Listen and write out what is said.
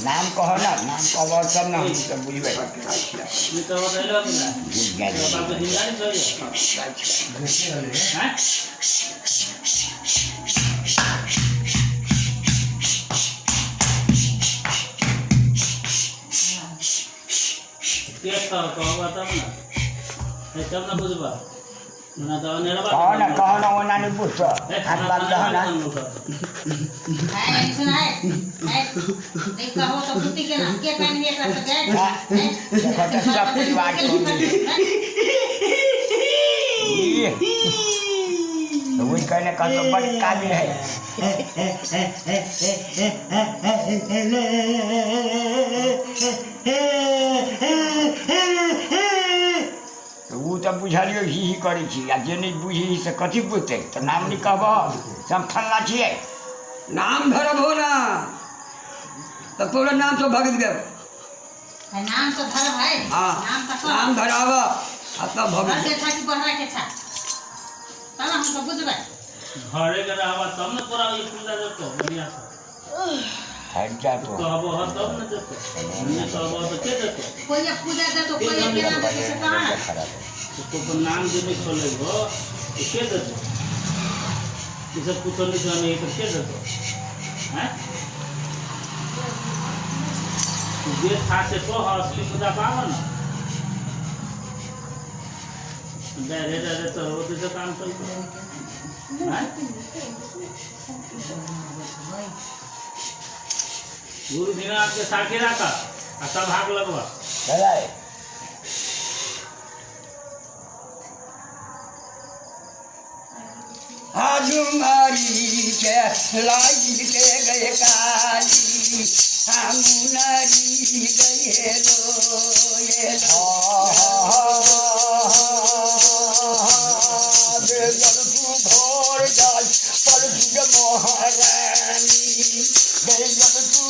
नाम कहो ना, नाम कहो तब ना हम सब बुझबे। कहो ना वो नानी पूछ हाथ बात कहो ना। कहो तो बुद्धि के ना के कान ये कर सके देखो तो सब परिवार को तो वो कहने का तो बड़ काबिल है। वो तो बुझलियो ही करी छी आ जे नहीं बुझी से कथी पूछते तो नाम नहीं कहबो सब फलना छिए नाम धरब हो ना तो तोरा नाम तो भगत गए नाम तो धरब है। हाँ नाम धराव आ तब भगत के छा की बहरा के छा तना हम तो बुझबे घरे के रहबा तब न तोरा ई पूजा जतो बढ़िया से हट जा तो कहबो ह तब न जतो नहीं कहबो तो के जतो कोई पूजा दे तो कोई के नाम से कहां तो नाम जे नहीं खोलेगो तो के जतो ये सब कुछ नहीं जाने तो के जतो हैं जे था से तो असली पूजा पावा ना डायरेक्ट तो वो तो काम चलतो हैं गुरु दिना आपके साथी रखा अच्छा भाग लगवा चलाए आजुमारी के लाई के गए काली हम नारी गए रोए जल तू घर जाय पर तुझ महारानी जल तू